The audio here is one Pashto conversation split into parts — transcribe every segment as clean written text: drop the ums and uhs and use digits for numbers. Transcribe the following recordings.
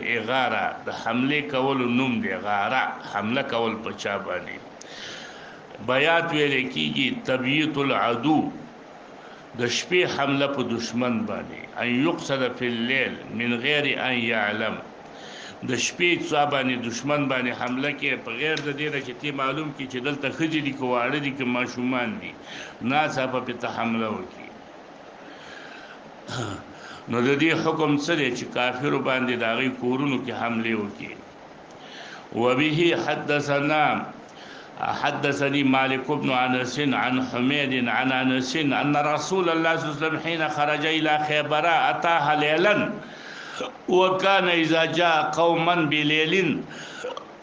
الاغاره د حمله کول نوم دی غاره حمله کول په چا باندې بیات ویل کیږي تبییت العدو د شپې حمله په دشمن باندې ان یقصد فی الليل من غیر ان يعلم د شپې څابانه دشمن باندې حمله کې په غیر د دې چې تی معلوم کی چې دلته خځې دي کوواړه دي کې ماشومان دي ناڅه په حمله وکړي نو د دې حکم سره چې کافر باندې داغي کورونو کې حمله وکړي وبه حدثني مالك بن انس عن حميد عن انس ان رسول الله صلى الله عليه وسلم حين خرج الى خيبر اتاها ليلا وكان اذا جاء قوما بليل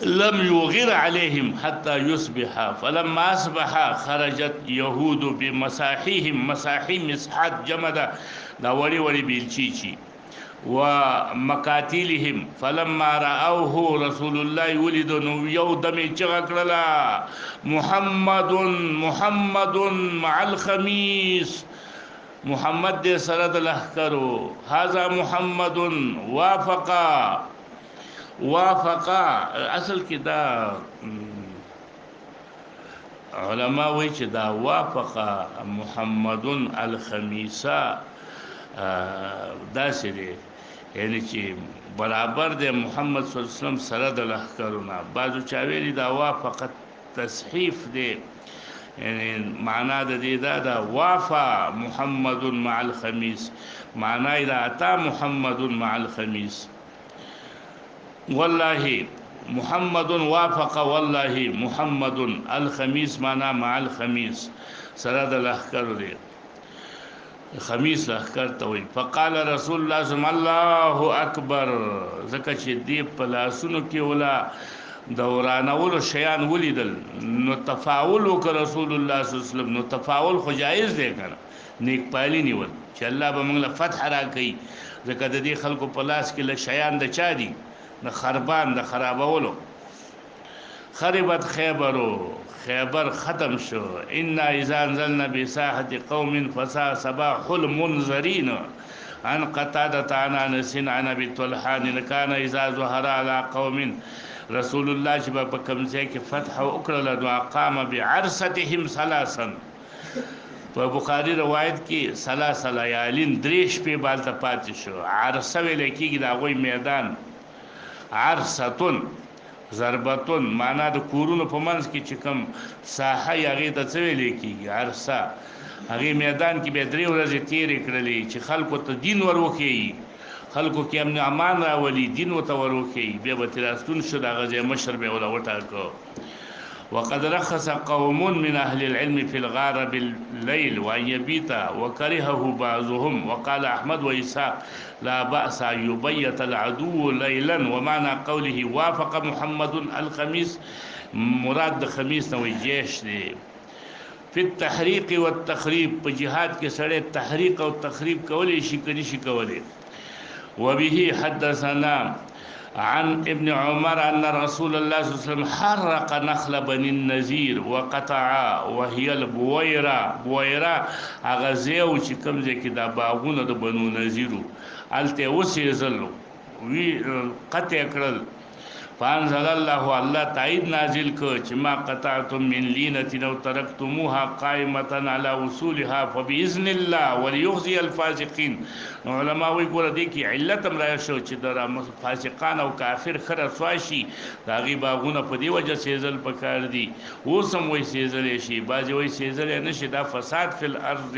لم يغر عليهم حتى يصبح فلما اصبح خرجت يهود بمساحيهم مساحي مسحات جمد دا وړي وړي بیلچی ومقاتلهم فلما راوه رسول الله ولد نو یو دمه چغکړه محمد مع الخميس محمد دې سره د لهکرو هاذا محمد وافق اصل کې دا علما وایي چې دا وافق محمد الخميسا دا سره یعنی چې برابر د محمد صلی الله علیه وسلم سره د لهکرونه بعضو چا ویلي دا وافقت تصحیف دی یعنی معنا د دې دا وافا محمد مع الخميس معنا دا اتا محمد مع الخميس والله محمد وافق والله محمد الخميس معنا مع الخميس سره د لهکر دی خميس لهکر ته وي فقال رسول الله صلی الله اکبر زکه چې دی په لاسونو کې ولا دورانولو شیان ولیدل نو تفاول وک رسول الله صلی الله علیه وسلم نو تفاول خو جایز دی کنه نیک پالی نیول چې الله به موږ له فتح را کوي ځکه د دې خلکو په لاس کې له شیان د چا دي د خربان د خرابولو خربت خیبر ختم شو ان اذا انزلنا بساحه قوم فسا صباح المنذرين عن قتاده عن انس عن ابي طلحه كان اذا ظهر على قوم رسول الله چې په کمزې کې فتح وکړه دعا قام بعرستهم ثلاثا په بخاری روایت کې ثلاث لیالین دریش په بالته پاتې شو عرسه ویل کېږي دا غوي میدان عرستون ضربتون معنا د کورونو په منځ کې چې کوم ساحه یغې ته څه ویل کېږي عرسه هغه میدان کې به درې ورځې تیرې کړلې چې خلکو ته دین وروخی خلکو کې امن امان راولي دین وته وروخی بیا به تراستون شو د غزې مشر به ولا وټاکو وقد رخص قوم من أهل العلم في الغار بالليل وأن يبيت وكرهه بعضهم وقال أحمد وإسحاق لا بأس أن يبيت العدو ليلا ومعنى قوله وافق محمد الخميس مراد خميس نوې جيش دی في التحريق والتخريب په جهاد کې سره تحریق او تخریب کولې شي کني شي کولې وبه حدثنا عن ابن عمر أن رسول الله صلى الله عليه وسلم حرق نخل بني النذير وقطع وهي البويرة اغازيو چې کوم ځکه دا باغونه د بنو نذیرو الته وسېزلو وی قطع کړل فانزل الله تایید نازل کو چې ما قطعتم من لینه او ترکتموها قائمه على اصولها فباذن الله وليخزي الفاسقين علماء وی ګور دي کې علت امر شو چې د فاسقان او کافر خره سواشي داغي باغونه په دی وجه سیزل پکار دي اوسم وی سیزل شي باز وی سیزل نشي دا فساد فی الارض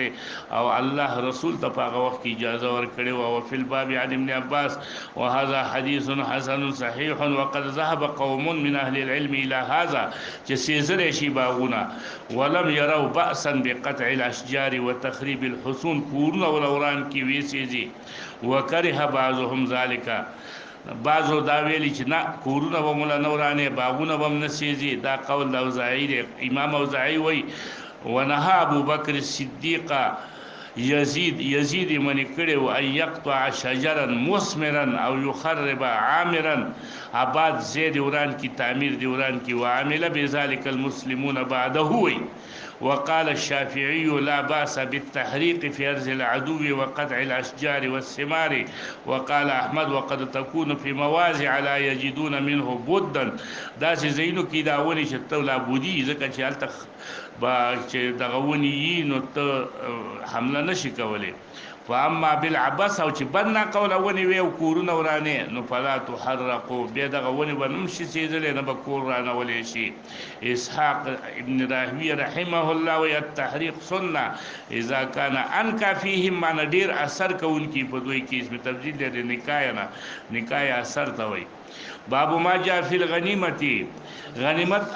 او الله رسول ته په وخت کې اجازه ور کړی او فی الباب عن ابن عباس وهذا حديث حسن صحيح وقد ذهب قوم من اهل العلم الى هذا چې سیزل شي باغونه ولم يروا باسا بقطع الاشجار وتخريب الحصون کورونه ولوران کې ویسي وکره بعضهم ذالک بعضو دا ویلی چې نه کورونه به مولا نورانه باغونه به نسیږي دا قول اوزاعی امام اوزاعی وی ونهى ابو بکر الصدیق یزید من کړي او ان يقطع شجرا مثمرا او يخرب عامرا آباد زید وران کی تعمیر دی وران کی وعمل بذلك المسلمون بعده وی وقال الشافعي لا باس بالتحريق في ارض العدو وقطع الاشجار والثمار وقال احمد وقد تكون في موازع لا يجدون منه بدا دا چې زینو کې دا ونی چې تولا بودی ځکه چې الته با چې دغه ونی نو ته حمله نشي کولای فاما بالعبس او چې بد نه قول ونی وی او کورونه ورانه نو فلا تحرقوا بیا دغه ونی بنمشي سیدل نه به کور رانه ولې شي اسحاق ابن راهوی رحمه الله و التحریق سنه اذا كان انکا فيهم ما ډیر اثر کوونکی په دوی کې اسم تبدیل لري نکای اثر ته وای باب ما جاء فی الغنیمه غنیمت